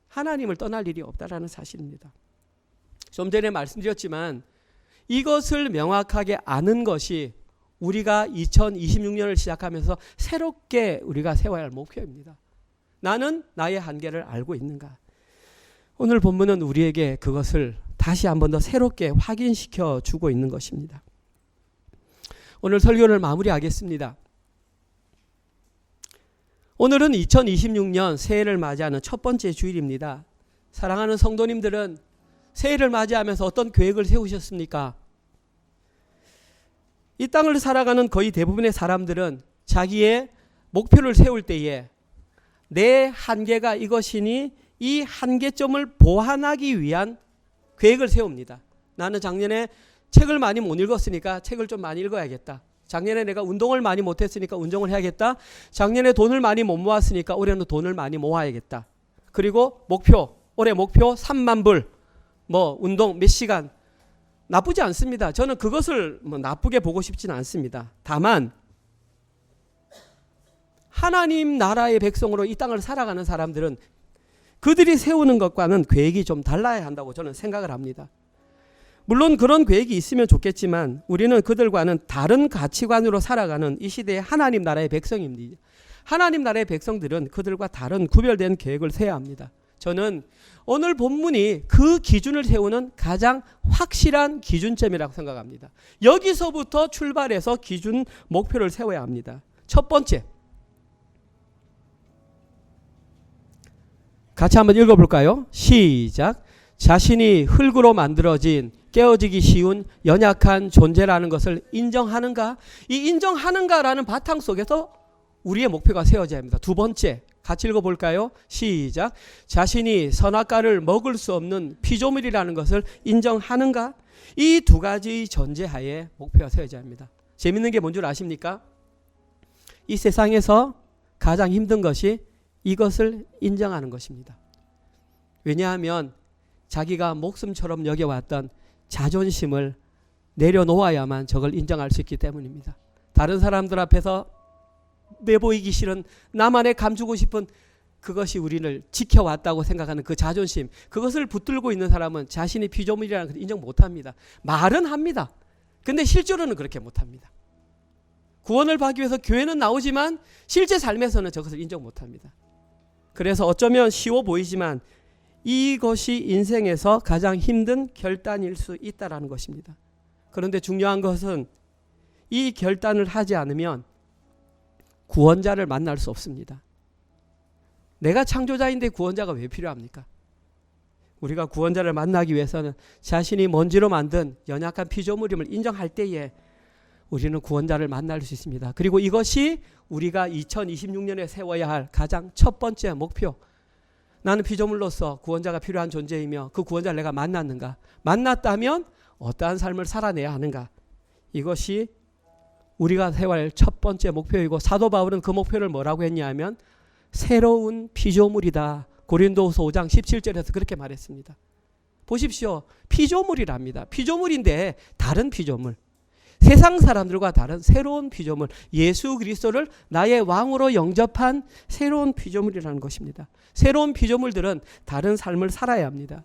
하나님을 떠날 일이 없다라는 사실입니다. 좀 전에 말씀드렸지만 이것을 명확하게 아는 것이 우리가 2026년을 시작하면서 새롭게 우리가 세워야 할 목표입니다. 나는 나의 한계를 알고 있는가? 오늘 본문은 우리에게 그것을 다시 한 번 더 새롭게 확인시켜 주고 있는 것입니다. 오늘 설교를 마무리하겠습니다. 오늘은 2026년 새해를 맞이하는 첫 번째 주일입니다. 사랑하는 성도님들은 새해를 맞이하면서 어떤 계획을 세우셨습니까? 이 땅을 살아가는 거의 대부분의 사람들은 자기의 목표를 세울 때에 내 한계가 이것이니 이 한계점을 보완하기 위한 계획을 세웁니다. 나는 작년에 책을 많이 못 읽었으니까 책을 좀 많이 읽어야겠다. 작년에 내가 운동을 많이 못했으니까 운동을 해야겠다. 작년에 돈을 많이 못 모았으니까 올해는 돈을 많이 모아야겠다. 그리고 올해 목표 3만 불, 운동 몇 시간. 나쁘지 않습니다. 저는 그것을 나쁘게 보고 싶지는 않습니다. 다만 하나님 나라의 백성으로 이 땅을 살아가는 사람들은 그들이 세우는 것과는 계획이 좀 달라야 한다고 저는 생각을 합니다. 물론 그런 계획이 있으면 좋겠지만 우리는 그들과는 다른 가치관으로 살아가는 이 시대의 하나님 나라의 백성입니다. 하나님 나라의 백성들은 그들과 다른 구별된 계획을 세워야 합니다. 저는 오늘 본문이 그 기준을 세우는 가장 확실한 기준점이라고 생각합니다. 여기서부터 출발해서 기준 목표를 세워야 합니다. 첫 번째, 같이 한번 읽어볼까요? 시작. 자신이 흙으로 만들어진 깨어지기 쉬운 연약한 존재라는 것을 인정하는가? 이 인정하는가라는 바탕 속에서 우리의 목표가 세워져야 합니다. 두 번째, 같이 읽어볼까요? 시작. 자신이 선악과를 먹을 수 없는 피조물이라는 것을 인정하는가? 이 두 가지 전제하에 목표가 세워져야 합니다. 재밌는 게 뭔 줄 아십니까? 이 세상에서 가장 힘든 것이 이것을 인정하는 것입니다. 왜냐하면 자기가 목숨처럼 여겨왔던 자존심을 내려놓아야만 저걸 인정할 수 있기 때문입니다. 다른 사람들 앞에서 내보이기 싫은, 나만의 감추고 싶은 그것이 우리를 지켜왔다고 생각하는 그 자존심, 그것을 붙들고 있는 사람은 자신이 피조물이라는 것을 인정 못합니다. 말은 합니다. 근데 실제로는 그렇게 못합니다. 구원을 받기 위해서 교회는 나오지만 실제 삶에서는 저것을 인정 못합니다. 그래서 어쩌면 쉬워 보이지만 이것이 인생에서 가장 힘든 결단일 수 있다는 것입니다. 그런데 중요한 것은 이 결단을 하지 않으면 구원자를 만날 수 없습니다. 내가 창조자인데 구원자가 왜 필요합니까? 우리가 구원자를 만나기 위해서는 자신이 먼지로 만든 연약한 피조물임을 인정할 때에 우리는 구원자를 만날 수 있습니다. 그리고 이것이 우리가 2026년에 세워야 할 가장 첫 번째 목표. 나는 피조물로서 구원자가 필요한 존재이며 그 구원자를 내가 만났는가? 만났다면 어떠한 삶을 살아내야 하는가? 이것이 우리가 세워야 할 첫 번째 목표이고, 사도 바울은 그 목표를 뭐라고 했냐면 새로운 피조물이다. 고린도후서 5장 17절에서 그렇게 말했습니다. 보십시오. 피조물이랍니다. 피조물인데 다른 피조물. 세상 사람들과 다른 새로운 피조물, 예수 그리스도를 나의 왕으로 영접한 새로운 피조물이라는 것입니다. 새로운 피조물들은 다른 삶을 살아야 합니다.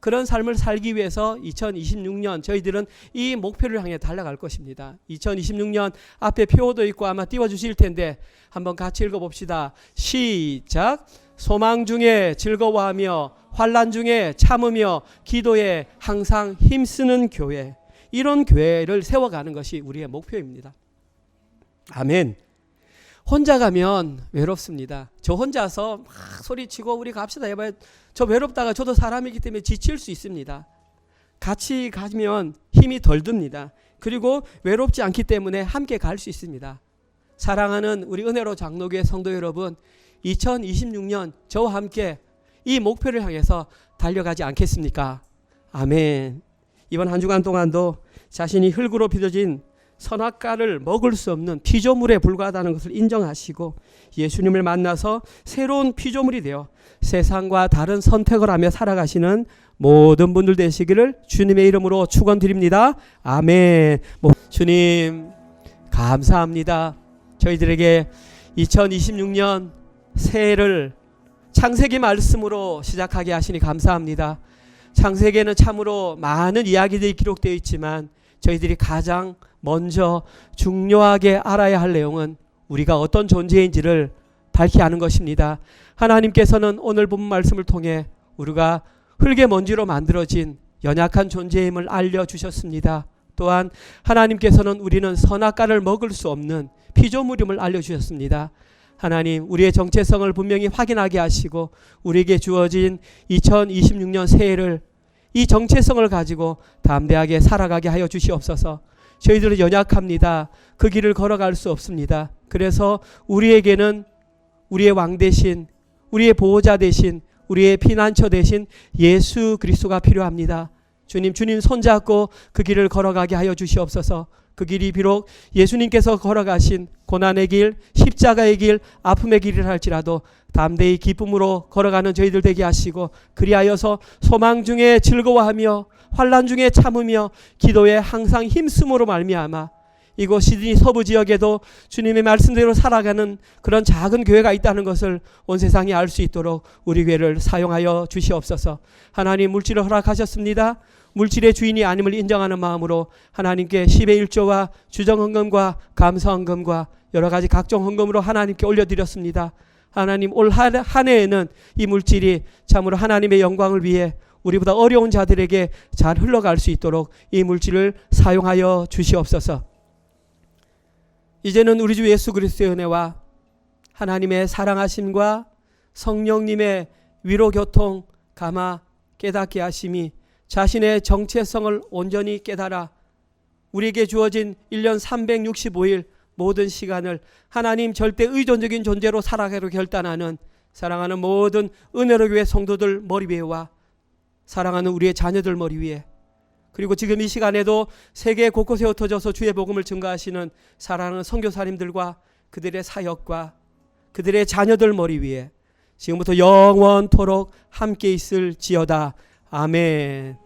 그런 삶을 살기 위해서 2026년 저희들은 이 목표를 향해 달려갈 것입니다. 2026년 앞에 표도 있고 아마 띄워주실 텐데 한번 같이 읽어봅시다. 시작. 소망 중에 즐거워하며 환난 중에 참으며 기도에 항상 힘쓰는 교회. 이런 교회를 세워가는 것이 우리의 목표입니다. 아멘. 혼자 가면 외롭습니다. 저 혼자서 막 소리치고 우리 갑시다 해봐야 저 외롭다가 저도 사람이기 때문에 지칠 수 있습니다. 같이 가면 힘이 덜 듭니다. 그리고 외롭지 않기 때문에 함께 갈 수 있습니다. 사랑하는 우리 은혜로 장로교회 성도 여러분, 2026년 저와 함께 이 목표를 향해서 달려가지 않겠습니까? 아멘. 이번 한 주간 동안도 자신이 흙으로 빚어진 선악과를 먹을 수 없는 피조물에 불과하다는 것을 인정하시고 예수님을 만나서 새로운 피조물이 되어 세상과 다른 선택을 하며 살아가시는 모든 분들 되시기를 주님의 이름으로 축원드립니다. 아멘. 주님 감사합니다. 저희들에게 2026년 새해를 창세기 말씀으로 시작하게 하시니 감사합니다. 창세기에는 참으로 많은 이야기들이 기록되어 있지만 저희들이 가장 먼저 중요하게 알아야 할 내용은 우리가 어떤 존재인지를 밝히 아는 것입니다. 하나님께서는 오늘 본 말씀을 통해 우리가 흙의 먼지로 만들어진 연약한 존재임을 알려주셨습니다. 또한 하나님께서는 우리는 선악과를 먹을 수 없는 피조물임을 알려주셨습니다. 하나님, 우리의 정체성을 분명히 확인하게 하시고 우리에게 주어진 2026년 새해를 이 정체성을 가지고 담대하게 살아가게 하여 주시옵소서. 저희들은 연약합니다. 그 길을 걸어갈 수 없습니다. 그래서 우리에게는 우리의 왕 대신, 우리의 보호자 대신, 우리의 피난처 대신 예수 그리스도가 필요합니다. 주님 손잡고 그 길을 걸어가게 하여 주시옵소서. 그 길이 비록 예수님께서 걸어가신 고난의 길, 십자가의 길, 아픔의 길이라 할지라도 담대히 기쁨으로 걸어가는 저희들 되게 하시고, 그리하여서 소망 중에 즐거워하며 환난 중에 참으며 기도에 항상 힘쓰므로 말미암아 이곳 시드니 서부 지역에도 주님의 말씀대로 살아가는 그런 작은 교회가 있다는 것을 온 세상이 알 수 있도록 우리 교회를 사용하여 주시옵소서. 하나님, 물질을 허락하셨습니다. 물질의 주인이 아님을 인정하는 마음으로 하나님께 10의 1조와 주정헌금과 감사헌금과 여러 가지 각종 헌금으로 하나님께 올려드렸습니다. 하나님, 올 한 해에는 이 물질이 참으로 하나님의 영광을 위해 우리보다 어려운 자들에게 잘 흘러갈 수 있도록 이 물질을 사용하여 주시옵소서. 이제는 우리 주 예수 그리스도의 은혜와 하나님의 사랑하심과 성령님의 위로 교통 감화 깨닫게 하심이 자신의 정체성을 온전히 깨달아 우리에게 주어진 1년 365일 모든 시간을 하나님 절대 의존적인 존재로 살아가기로 결단하는 사랑하는 모든 은혜로 교회 성도들 머리 위에와 사랑하는 우리의 자녀들 머리 위에, 그리고 지금 이 시간에도 세계 곳곳에 흩어져서 주의 복음을 증거하시는 사랑하는 선교사님들과 그들의 사역과 그들의 자녀들 머리 위에 지금부터 영원토록 함께 있을지어다. 아멘.